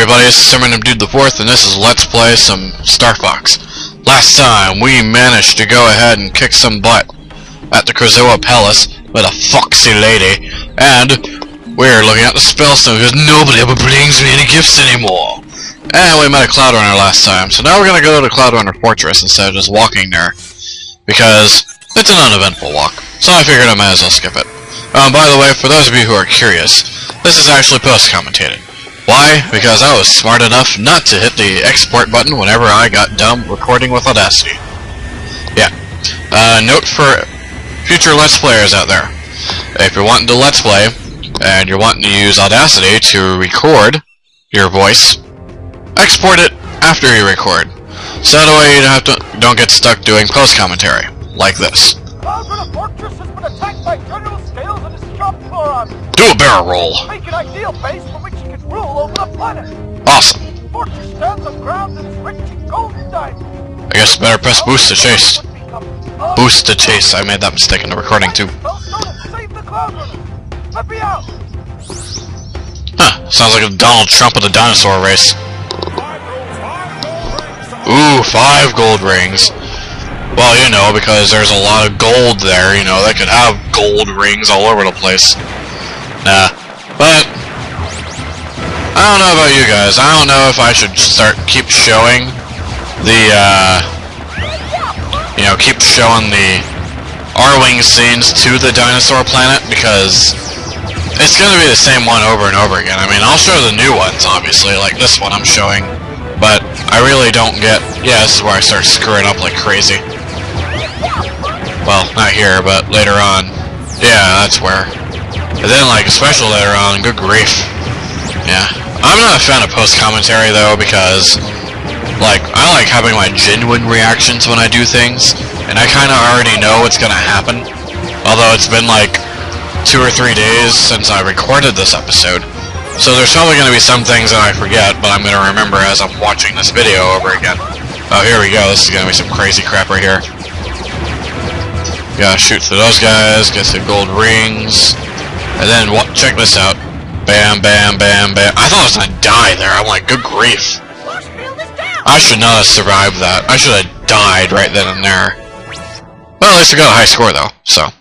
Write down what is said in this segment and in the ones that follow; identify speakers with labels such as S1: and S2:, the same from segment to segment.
S1: everybody, this is Dude the Fourth, and this is Let's Play some Star Fox. Last time, we managed to go ahead and kick some butt at the Krazoa Palace with a foxy lady, and we're looking at the spellstone because nobody ever brings me any gifts anymore. And we met a Cloudrunner last time, so now we're gonna go to Cloudrunner Fortress instead of just walking there, because it's an uneventful walk, so I figured I might as well skip it. By the way, for those of you who are curious, this is actually post-commentated. Why? Because I was smart enough not to hit the export button whenever I got done recording with Audacity. Yeah. Note for future Let's Players out there. If you're wanting to Let's Play, and you're wanting to use Audacity to record your voice, export it after you record. So that way you don't get stuck doing post-commentary, like this.
S2: Cloudrunner Fortress has been attacked by General Scales and his drop chlorons.
S1: Do a barrel roll!
S2: Make an ideal base from which you can rule over the planet.
S1: Awesome.
S2: The fortress stands on ground that is rich in gold and diamonds.
S1: I guess better press boost to chase. Boost to chase. I made that mistake in the recording too.
S2: Save the Cloudrunner. Let me out.
S1: Huh. Sounds like a Donald Trump with a dinosaur race. Ooh, 5 gold rings. Well, you know, because there's a lot of gold there, you know, they could have gold rings all over the place. Nah. But I don't know about you guys. I don't know if I should keep showing the, keep showing the R-Wing scenes to the dinosaur planet, because it's gonna be the same one over and over again. I mean, I'll show the new ones, obviously, like this one I'm showing, but I really don't get... Yeah, this is where I start screwing up like crazy. Well, not here, but later on. Yeah, that's where. And then, like, especially later on, good grief. Yeah. I'm not a fan of post-commentary, though, because, like, I like having my genuine reactions when I do things, and I kind of already know what's gonna happen. Although it's been, like, 2 or 3 days since I recorded this episode. So there's probably gonna be some things that I forget, but I'm gonna remember as I'm watching this video over again. Oh, here we go. This is gonna be some crazy crap right here. Gotta shoot through those guys, get the gold rings, and then check this out. Bam, bam, bam, bam. I thought I was gonna die there. I'm like, good grief. I should not have survived that. I should have died right then and there. Well, at least I got a high score though, so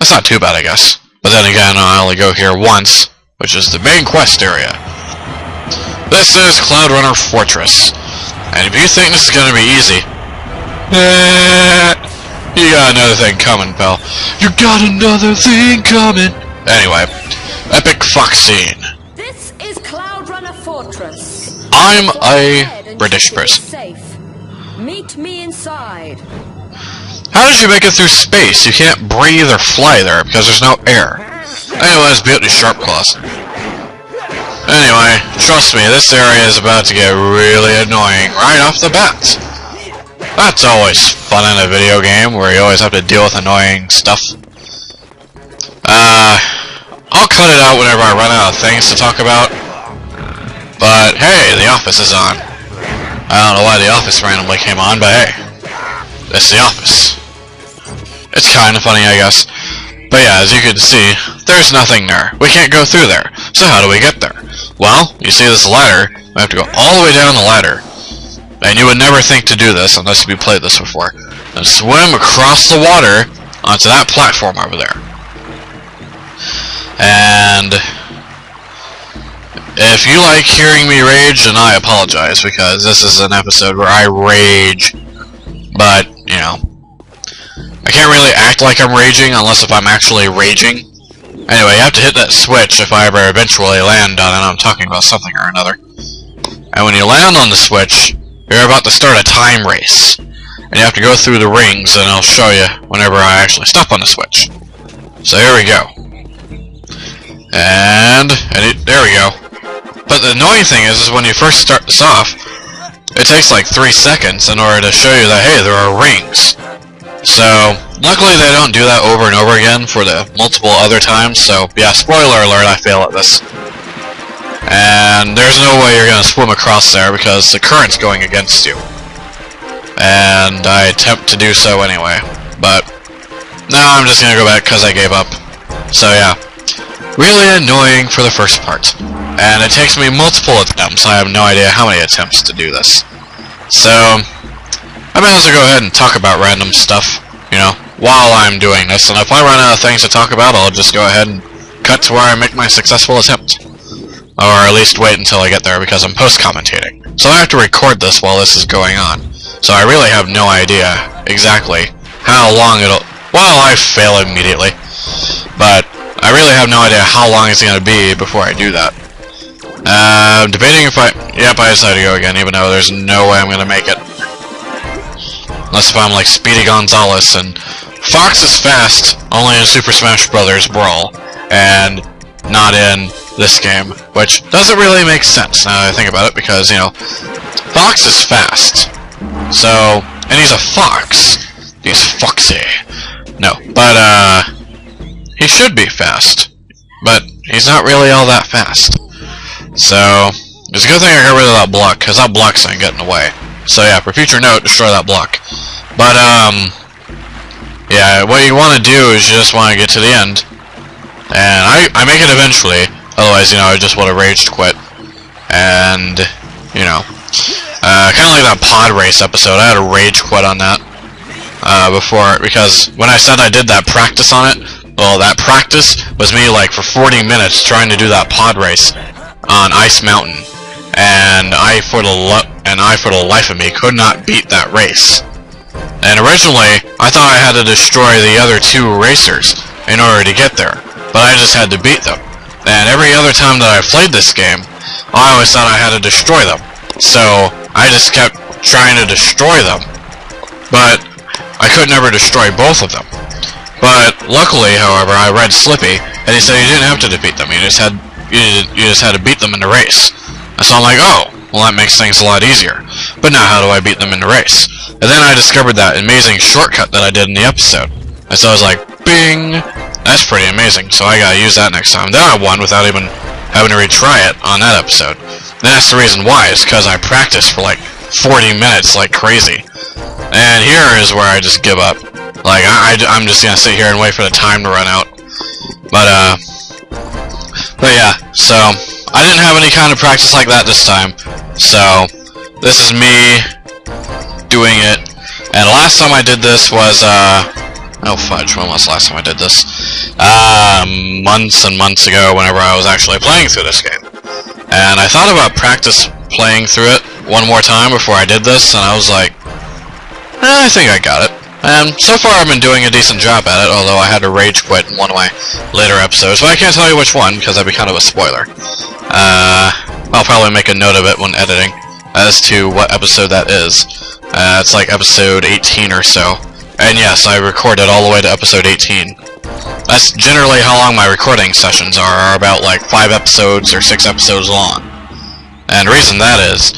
S1: that's not too bad, I guess. But then again, I only go here once, which is the main quest area. This is Cloudrunner Fortress, and if you think this is gonna be easy, you got another thing coming, pal. You got another thing coming. Anyway, epic fox scene.
S3: This is Cloudrunner Fortress.
S1: I'm a British person.
S3: Safe. Meet me inside.
S1: How did you make it through space? You can't breathe or fly there because there's no air. Anyways, beauty sharp claws. Anyway, trust me, this area is about to get really annoying right off the bat. That's always fun in a video game, where you always have to deal with annoying stuff. I'll cut it out whenever I run out of things to talk about. But, hey, The Office is on. I don't know why The Office randomly came on, but hey. It's The Office. It's kinda funny, I guess. But yeah, as you can see, there's nothing there. We can't go through there. So how do we get there? Well, you see this ladder. We have to go all the way down the ladder. And you would never think to do this unless you played this before. And swim across the water onto that platform over there. And if you like hearing me rage, then I apologize, because this is an episode where I rage. But, you know, I can't really act like I'm raging unless if I'm actually raging. Anyway, you have to hit that switch if I ever eventually land on it. I'm talking about something or another. And when you land on the switch, you're about to start a time race. And you have to go through the rings, and I'll show you whenever I actually step on the switch. So here we go. There we go. But the annoying thing is when you first start this off, it takes like 3 seconds in order to show you that, hey, there are rings. So, luckily they don't do that over and over again for the multiple other times, so, yeah, spoiler alert, I fail at this. And there's no way you're gonna swim across there because the current's going against you. And I attempt to do so anyway, but now I'm just gonna go back because I gave up. So yeah, really annoying for the first part. and it takes me multiple attempts. I have no idea how many attempts to do this. So, I might as well go ahead and talk about random stuff, you know, while I'm doing this. And if I run out of things to talk about, I'll just go ahead and cut to where I make my successful attempt. Or at least wait until I get there, because I'm post-commentating. So I have to record this while this is going on. So I really have no idea exactly how long it'll... Well, I fail immediately. But I really have no idea how long it's going to be before I do that. Debating if I... Yep, I decided to go again, even though there's no way I'm going to make it. Unless if I'm like Speedy Gonzales, and Fox is fast only in Super Smash Bros. Brawl, and not in this game, which doesn't really make sense now that I think about it, because, you know, Fox is fast. So, and he's a fox. He's foxy. No, but, he should be fast. But he's not really all that fast. So, it's a good thing I got rid of that block, because that block's not getting away. So yeah, for future note, destroy that block. But, yeah, what you want to do is you just want to get to the end. And I make it eventually, otherwise, you know, I just would have raged quit. And, you know, kind of like that pod race episode, I had a rage quit on that. Before, because when I said I did that practice on it, well, that practice was me like for 40 minutes trying to do that pod race on Ice Mountain, and I for the life of me could not beat that race. And originally, I thought I had to destroy the other two racers in order to get there, but I just had to beat them. And every other time that I played this game, I always thought I had to destroy them. So I just kept trying to destroy them, but I could never destroy both of them. But luckily, however, I read Slippy, and he said you didn't have to defeat them. You just had to beat them in the race. And so I'm like, oh, well that makes things a lot easier. But now how do I beat them in the race? And then I discovered that amazing shortcut that I did in the episode. And so I was like, bing! That's pretty amazing. So I gotta use that next time. Then I won without even having to retry it on that episode. And that's the reason why. It's because I practiced for like 40 minutes like crazy. And here is where I just give up. Like, I'm just gonna sit here and wait for the time to run out. But yeah, so, I didn't have any kind of practice like that this time. So, this is me doing it. And last time I did this was, oh fudge, when was the last time I did this? Months and months ago, whenever I was actually playing through this game. And I thought about practice playing through it one more time before I did this, and I was like, I think I got it. And so far I've been doing a decent job at it, although I had to rage quit in one of my later episodes, but I can't tell you which one, because that'd be kind of a spoiler. I'll probably make a note of it when editing, as to what episode that is. It's like episode 18 or so. And yes, I recorded all the way to episode 18. That's generally how long my recording sessions are about like 5 episodes or 6 episodes long. And the reason that is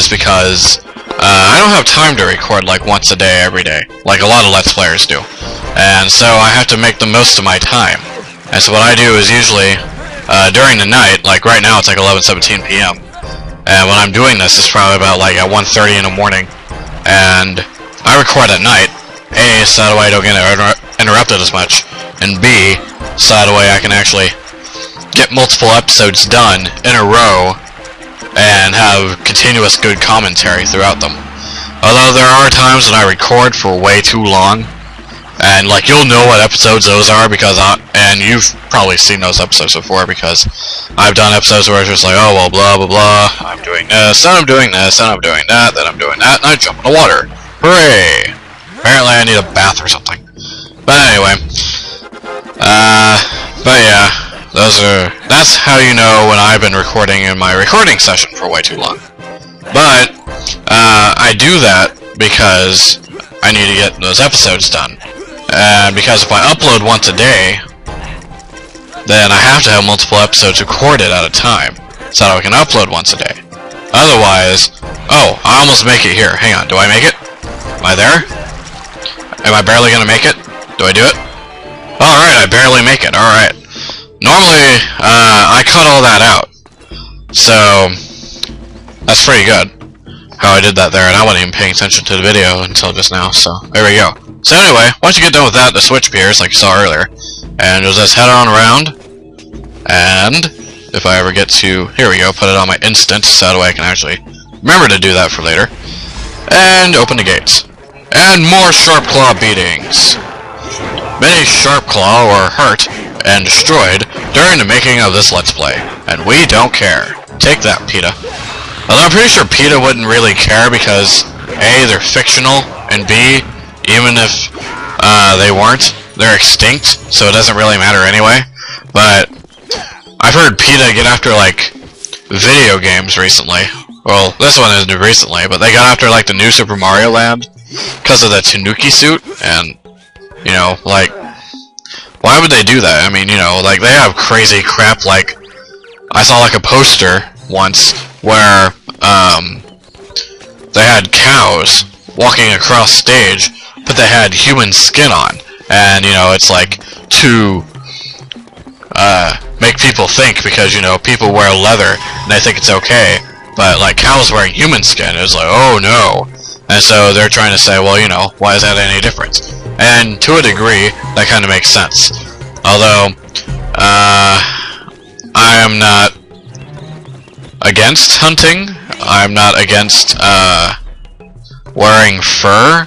S1: because I don't have time to record like once a day every day, like a lot of Let's Players do. And so I have to make the most of my time. And so what I do is usually, during the night, like right now it's like 11:17 p.m. And when I'm doing this, it's probably about like at 1:30 in the morning. And I record at night, A, so that way I don't get interrupted as much, and B, so that way I can actually get multiple episodes done in a row and have continuous good commentary throughout them. Although there are times when I record for way too long, and like you'll know what episodes those are because and you've probably seen those episodes before because I've done episodes where it's just like, oh well, blah blah blah, I'm doing this, and I'm doing this, and I'm doing that, then I'm doing that, and I jump in the water. Hooray! Apparently I need a bath or something. But anyway, but yeah, that's how you know when I've been recording in my recording session for way too long. But I do that because I need to get those episodes done. And because if I upload once a day, then I have to have multiple episodes recorded at a time, so that I can upload once a day. Otherwise, oh, I almost make it here. Hang on, do I make it? Am I there? Am I barely gonna make it? Do I do it? Alright, I barely make it, alright. Normally, I cut all that out. So, that's pretty good. How I did that there, and I wasn't even paying attention to the video until just now, so there we go. So anyway, once you get done with that, the switch appears, like you saw earlier. And you'll just head on around, and if I ever get to, here we go, put it on my instant, so that way I can actually remember to do that for later. And open the gates. And more Sharp Claw beatings. Many Sharp Claw were hurt and destroyed during the making of this Let's Play, and we don't care. Take that, PETA. Although I'm pretty sure PETA wouldn't really care because A, they're fictional, and B, even if they weren't, they're extinct, so it doesn't really matter anyway. But I've heard PETA get after, like, video games recently. Well, this one isn't recently, but they got after, like, the new Super Mario Land because of the Tanuki suit, and, you know, like, why would they do that? I mean, you know, like, they have crazy crap, like, I saw, like, a poster once where, they had cows walking across stage, but they had human skin on, and, you know, it's, like, to, make people think, because, you know, people wear leather, and they think it's okay, but, like, cows wearing human skin, it's like, oh, no. And so they're trying to say, well, you know, why is that any difference? And to a degree, that kind of makes sense. Although, I am not against hunting. I'm not against, wearing fur.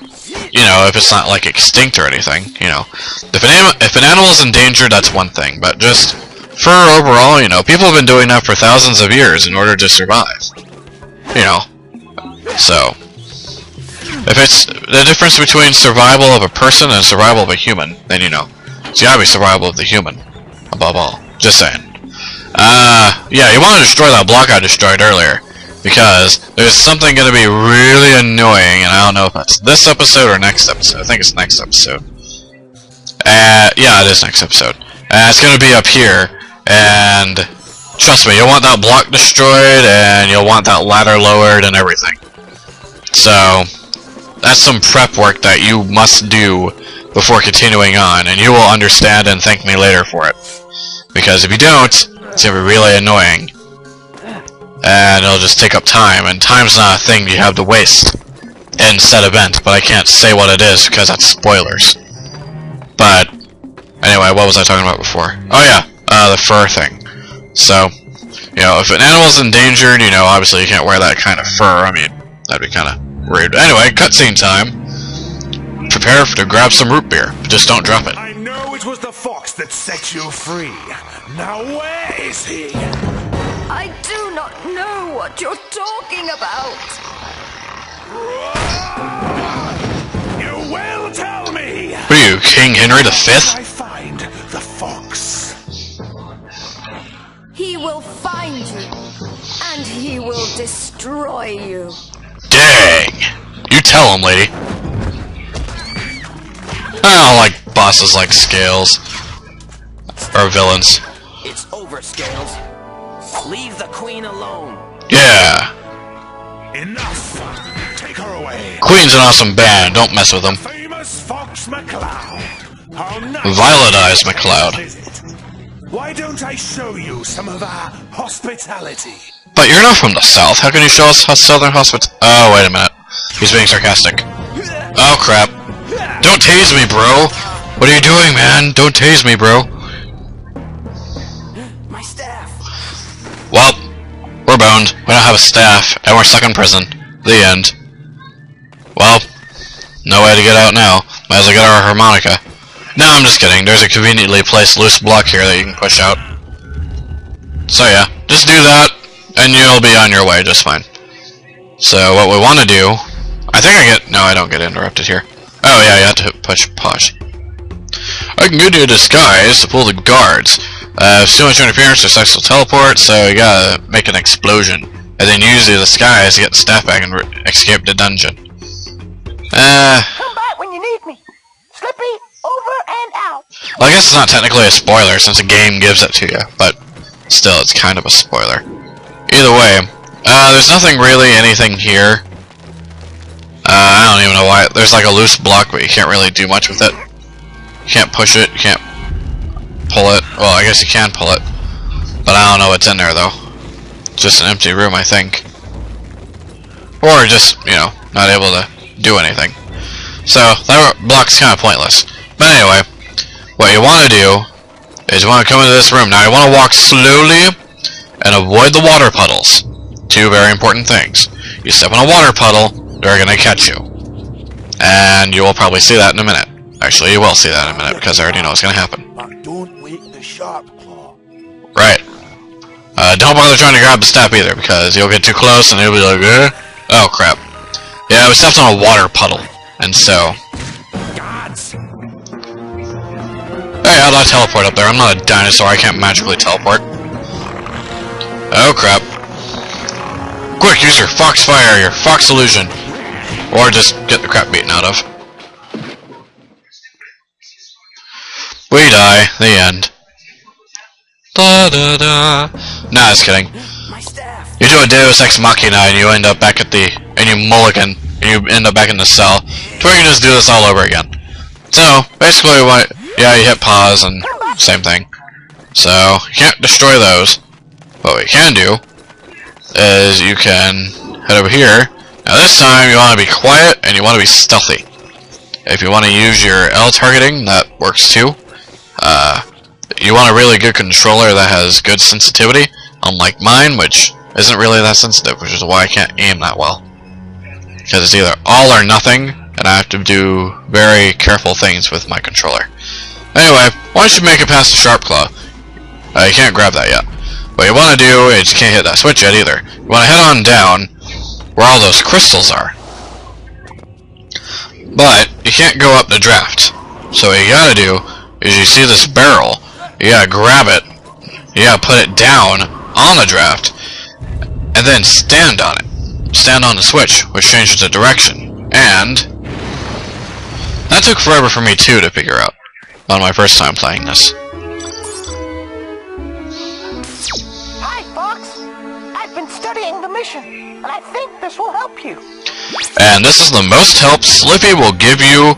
S1: You know, if it's not, like, extinct or anything, you know. If an animal is endangered, that's one thing, but just fur overall, you know, people have been doing that for thousands of years in order to survive. You know. So, if it's the difference between survival of a person and survival of a human, then, you know, it's gotta be survival of the human, above all. Just saying. Yeah, you want to destroy that block I destroyed earlier, because there's something gonna be really annoying, and I don't know if that's this episode or next episode. I think it's next episode. Yeah, it is next episode. It's gonna be up here, and trust me, you'll want that block destroyed, and you'll want that ladder lowered and everything. So, that's some prep work that you must do before continuing on, and you will understand and thank me later for it. Because if you don't, it's gonna be really annoying. And it'll just take up time, and time's not a thing you have to waste in said event, but I can't say what it is because that's spoilers. But, anyway, what was I talking about before? Oh yeah, the fur thing. So, you know, if an animal's endangered, you know, obviously you can't wear that kind of fur. I mean, that'd be kind of rude. Anyway, cutscene time. Prepare to grab some root beer. Just don't drop it.
S4: I know it was the fox that set you free. Now where is he?
S3: I do not know what you're talking about.
S4: You will tell me.
S1: What are you, King Henry V?
S4: I find the fox.
S3: He will find you, and he will destroy you.
S1: Dang! You tell him, lady. I don't like bosses like Scales. Or villains.
S5: It's over, Scales. Leave the queen alone.
S1: Yeah.
S4: Enough. Take her away.
S1: Queen's an awesome band. Don't mess with them.
S4: Famous Fox McCloud. How nice.
S1: Violet Eyes McCloud.
S4: Why don't I show you some of our hospitality?
S1: But you're not from the south. How can you show us how southern hospitality? Oh, wait a minute. He's being sarcastic. Oh, crap. Don't tase me, bro. What are you doing, man? Don't tase me, bro.
S5: My staff.
S1: Well, we're boned. We don't have a staff, and we're stuck in prison. The end. Well, no way to get out now. Might as well get our harmonica. No, I'm just kidding. There's a conveniently placed loose block here that you can push out. So yeah, just do that, and you'll be on your way just fine. So what we want to do... I think I get... No, I don't get interrupted here. Oh yeah, you have to push pause. I can get you a disguise to pull the guards. If too much interference, the sex will teleport, so you gotta make an explosion. And then use the disguise to get the staff back and escape the dungeon.
S2: Come back when you need me. Slippy, over and out.
S1: Well, I guess it's not technically a spoiler since the game gives it to you, but still, it's kind of a spoiler. Either way, there's nothing really anything here. I don't even know why. There's like a loose block, but you can't really do much with it. You can't push it, you can't pull it. Well, I guess you can pull it, but I don't know what's in there though. It's just an empty room, I think. Or just, you know, not able to do anything. So, that block's kind of pointless. But anyway, what you want to do is you want to come into this room. Now, you want to walk slowly, and avoid the water puddles. Two very important things. You step on a water puddle, they're gonna catch you. And you will probably see that in a minute. Actually, you will see that in a minute, because I already know what's gonna happen.
S4: But don't wake the sharp claw.
S1: Right. Don't bother trying to grab the step either, because you'll get too close and it'll be like, eh? Oh crap. Yeah, we stepped on a water puddle, and so... Hey, how'd I teleport up there? I'm not a dinosaur, I can't magically teleport. Oh crap. Quick, use your fox fire, your fox illusion. Or just get the crap beaten out of. We die. The end. Da da da. Nah, just kidding. You do a Deus Ex Machina and you end up back at the... and you mulligan. And you end up back in the cell. So we can just do this all over again. So, basically what... yeah, you hit pause and same thing. So, you can't destroy those. What we can do is you can head over here. Now this time you want to be quiet and you want to be stealthy. If you want to use your L targeting, that works too. You want a really good controller that has good sensitivity, unlike mine, which isn't really that sensitive, which is why I can't aim that well. Because it's either all or nothing, and I have to do very careful things with my controller. Anyway, why don't you make it past the sharp claw? You can't grab that yet. What you want to do is you can't hit that switch yet either. You want to head on down where all those crystals are. But you can't go up the draft. So what you gotta do is you see this barrel. You gotta grab it. You gotta put it down on the draft. And then stand on it. Stand on the switch, which changes the direction. And that took forever for me too to figure out on my first time playing this.
S2: Hi, Fox. I've been studying the mission, and I think this will help you.
S1: And this is the most help Slippy will give you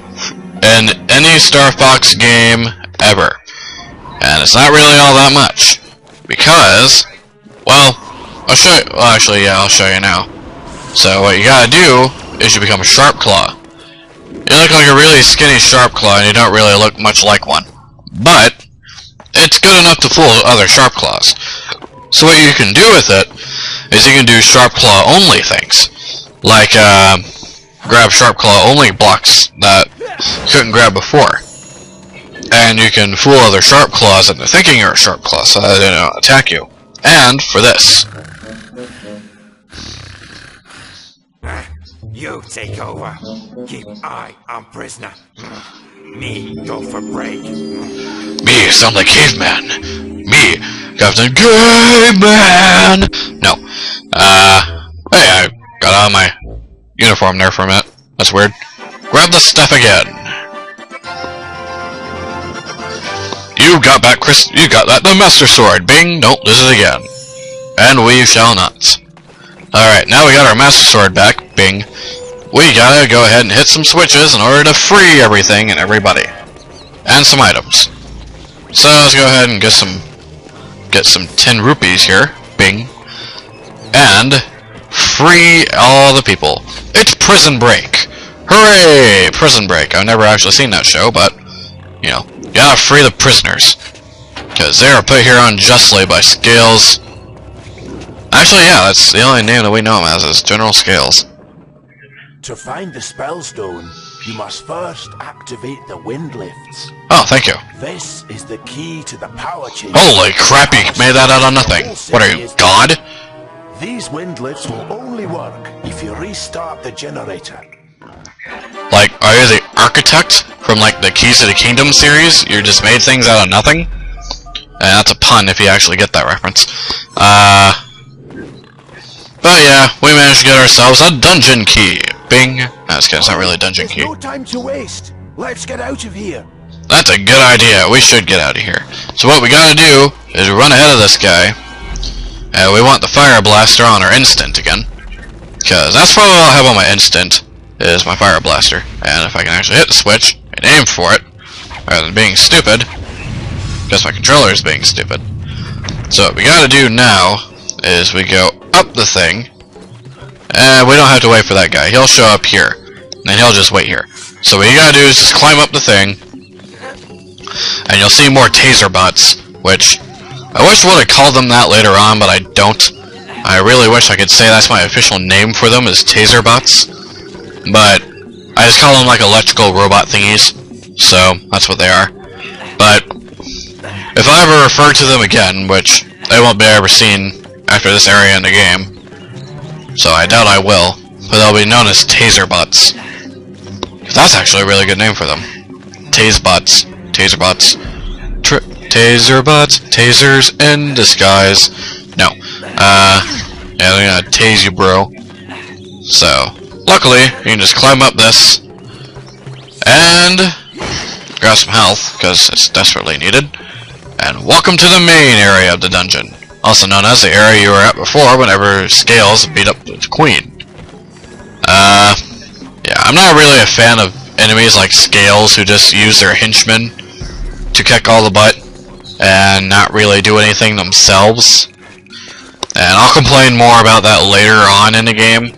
S1: in any Star Fox game ever. And it's not really all that much. Because, well, I'll show you. Well, actually, yeah, I'll show you now. So what you gotta do is you become a Sharp Claw. You look like a really skinny Sharp Claw, and you don't really look much like one. But it's good enough to fool other Sharp Claws. So what you can do with it is you can do Sharp Claw only things. Like, grab Sharp Claw only blocks that you couldn't grab before. And you can fool other Sharp Claws into thinking you're a Sharp Claw so that they don't attack you. And for this.
S5: You take over. Keep eye on prisoner. Me go for break.
S1: Me sound like caveman. Me, Captain Caveman. No. Hey, I got out of my uniform there for a minute. That's weird. Grab the stuff again. You got back, Chris. You got that. The Master Sword. Bing. Don't lose it again. And we shall not. Alright, now we got our Master Sword back. Bing. We gotta go ahead and hit some switches in order to free everything and everybody. And some items. So let's go ahead and get some 10 rupees here. Bing. And free all the people. It's Prison Break. Hooray! Prison Break. I've never actually seen that show, but, you know, you gotta free the prisoners. Because they are put here unjustly by Scales. Actually, yeah, that's the only name that we know him as, is General Scales.
S4: To find the spell stone, you must first activate the wind lifts.
S1: Oh, thank you.
S4: This is the key to the power chamber.
S1: Holy crap, you made that out of nothing. What are you, God?
S4: These wind lifts will only work if you restart the generator.
S1: Like, are you the architect from, like, the Keys to the Kingdom series? You just made things out of nothing? And that's a pun if you actually get that reference. But yeah, we managed to get ourselves a dungeon key. Bing. That's good, it's not really a dungeon key.
S4: No time to waste. Let's get out of here.
S1: That's a good idea. We should get out of here. So what we gotta do is run ahead of this guy. And we want the fire blaster on our instant again. Because that's probably what I'll have on my instant, is my fire blaster. And if I can actually hit the switch and aim for it, rather than being stupid, because my controller is being stupid. So what we gotta do now is we go up the thing, and we don't have to wait for that guy. He'll show up here, and then he'll just wait here. So what you gotta do is just climb up the thing, and you'll see more taser bots, which I wish I would have called them that later on, but I don't. I really wish I could say that's my official name for them, is taser bots. But I just call them like electrical robot thingies, so that's what they are. But if I ever refer to them again, which they won't be ever seen after this area in the game, so I doubt I will, but they'll be known as taser bots. That's actually a really good name for them. Tase bots, taser bots, taser bots, tasers in disguise. No, yeah, they're gonna tase you, bro. So, luckily, you can just climb up this and grab some health, because it's desperately needed. And welcome to the main area of the dungeon, also known as the area you were at before whenever Scales beat up the Queen. Yeah, I'm not really a fan of enemies like Scales who just use their henchmen to kick all the butt and not really do anything themselves. And I'll complain more about that later on in the game.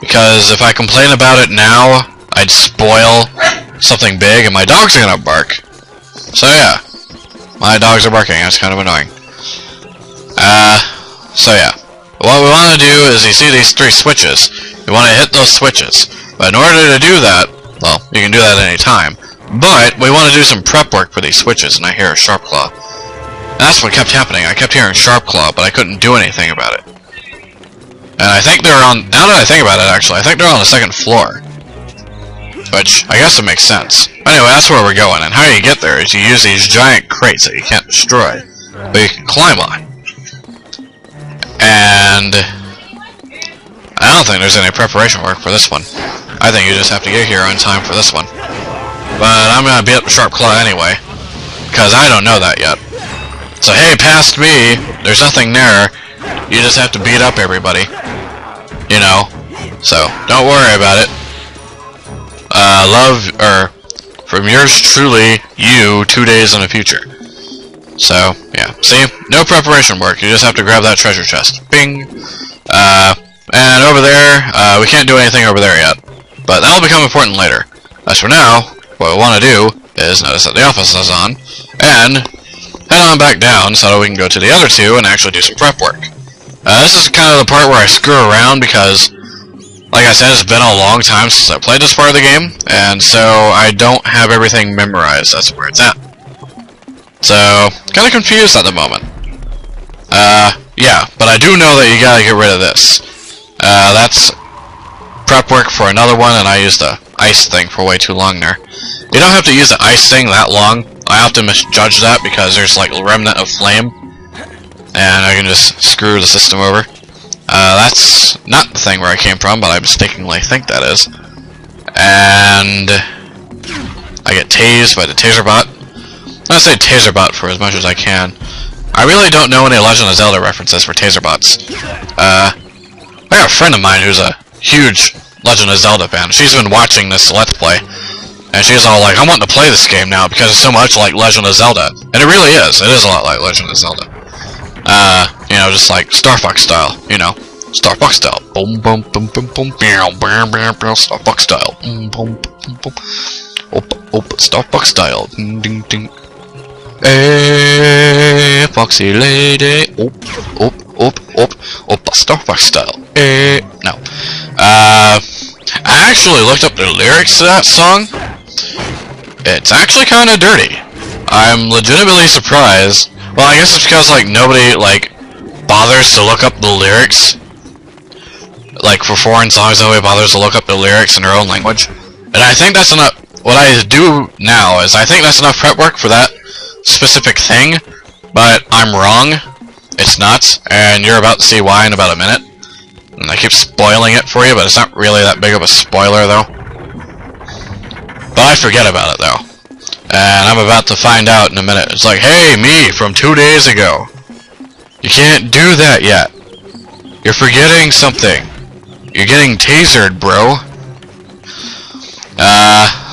S1: Because if I complain about it now, I'd spoil something big and my dogs are gonna bark. So yeah, my dogs are barking, that's kind of annoying. So yeah, what we want to do is, you see these 3 switches, you want to hit those switches. But in order to do that, well, you can do that at any time, but we want to do some prep work for these switches, and I hear a sharp claw. And that's what kept happening, I kept hearing sharp claw, but I couldn't do anything about it. And I think they're on, now that I think about it actually, I think they're on the 2nd floor. Which, I guess it makes sense. Anyway, that's where we're going, and how you get there is you use these giant crates that you can't destroy, but you can climb on. And I don't think there's any preparation work for this one. I think you just have to get here on time for this one. But I'm gonna beat up the sharp claw anyway, because I don't know that yet. So hey, past me, there's nothing there, you just have to beat up everybody. You know, so don't worry about it. From yours truly, you, 2 days in the future. So, yeah. See? No preparation work. You just have to grab that treasure chest. Bing! And over there, we can't do anything over there yet. But that'll become important later. As for now, what we want to do is notice that the office is on, and head on back down so that we can go to the other 2 and actually do some prep work. This is kind of the part where I screw around because, like I said, it's been a long time since I played this part of the game, and so I don't have everything memorized. That's where it's at. So, kind of confused at the moment. Yeah, but I do know that you gotta get rid of this. That's prep work for another one, and I used the ice thing for way too long there. You don't have to use the ice thing that long. I often misjudge that because there's like a remnant of flame, and I can just screw the system over. That's not the thing where I came from, but I mistakenly think that is. And I get tased by the taser bot. I say taser bot for as much as I can. I really don't know any Legend of Zelda references for taser bots. I got a friend of mine who's a huge Legend of Zelda fan. She's been watching this Let's Play, and she's all like, I want to play this game now because it's so much like Legend of Zelda. And it really is. It is a lot like Legend of Zelda. You know, just like Star Fox style, you know. Star Fox style. Boom, boom, boom, boom, boom, bam, bam, bam, bam, Star Fox style. Boom, boom, boom, boom. Op, Star Fox style. Ding, ding, ding. Hey, Foxy lady. Op, Star Fox style. No. I actually looked up the lyrics to that song. It's actually kind of dirty. I'm legitimately surprised. Well, I guess it's because, like, nobody, like, bothers to look up the lyrics. Like, for foreign songs, nobody bothers to look up the lyrics in their own language. And I think that's enough. What I do now is I think that's enough prep work for that specific thing, but I'm wrong. It's not, and you're about to see why in about a minute. And I keep spoiling it for you, but it's not really that big of a spoiler, though. But I forget about it, though. And I'm about to find out in a minute. It's like, hey, me, from 2 days ago. You can't do that yet. You're forgetting something. You're getting tasered, bro.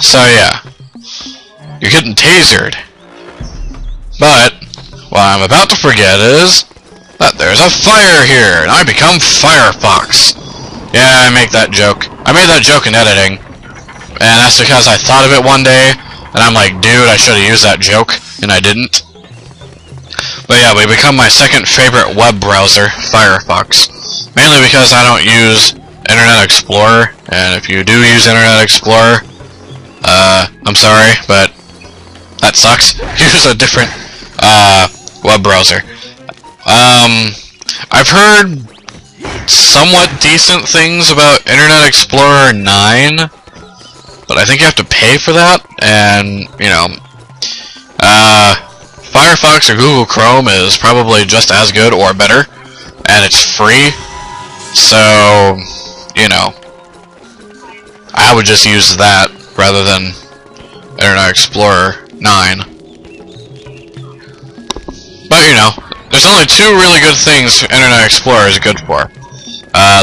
S1: So yeah. You're getting tasered. But, what I'm about to forget is that there's a fire here, and I become Firefox. Yeah, I make that joke. I made that joke in editing. And that's because I thought of it one day, and I'm like, dude, I should have used that joke, and I didn't. But yeah, we become my second favorite web browser, Firefox. Mainly because I don't use Internet Explorer, and if you do use Internet Explorer, I'm sorry, but that sucks. Use a different web browser. I've heard somewhat decent things about Internet Explorer 9, but I think you have to pay for that, and, you know, Firefox or Google Chrome is probably just as good or better, and it's free, so, you know, I would just use that rather than Internet Explorer 9. But, you know, there's only two really good things Internet Explorer is good for.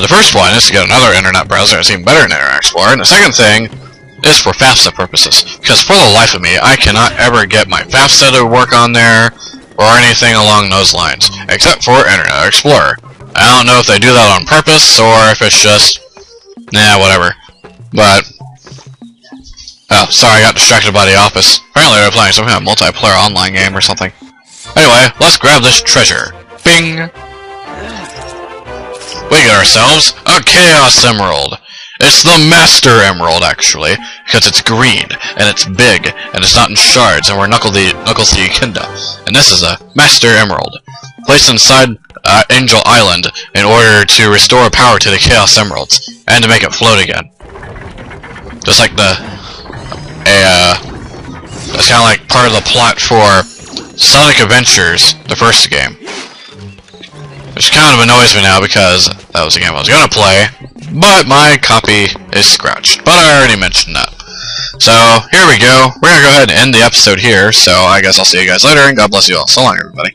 S1: The first one is to get another internet browser that's even better than Internet Explorer, and the second thing is for FAFSA purposes. Because for the life of me, I cannot ever get my FAFSA to work on there, or anything along those lines, except for Internet Explorer. I don't know if they do that on purpose, or if it's just, nah, whatever. But, oh, sorry, I got distracted by the office. Apparently they're playing some kind of multiplayer online game or something. Anyway, let's grab this treasure. Bing! We get ourselves a Chaos Emerald. It's the Master Emerald, actually, because it's green, and it's big, and it's not in shards, and we're Knuckles the Echidna. And this is a Master Emerald, placed inside Angel Island in order to restore power to the Chaos Emeralds, and to make it float again. Just like that's kind of like part of the plot for Sonic Adventures, the first game. Which kind of annoys me now because that was a game I was going to play, but my copy is scratched. But I already mentioned that. So, here we go. We're going to go ahead and end the episode here, so I guess I'll see you guys later, and God bless you all. So long, everybody.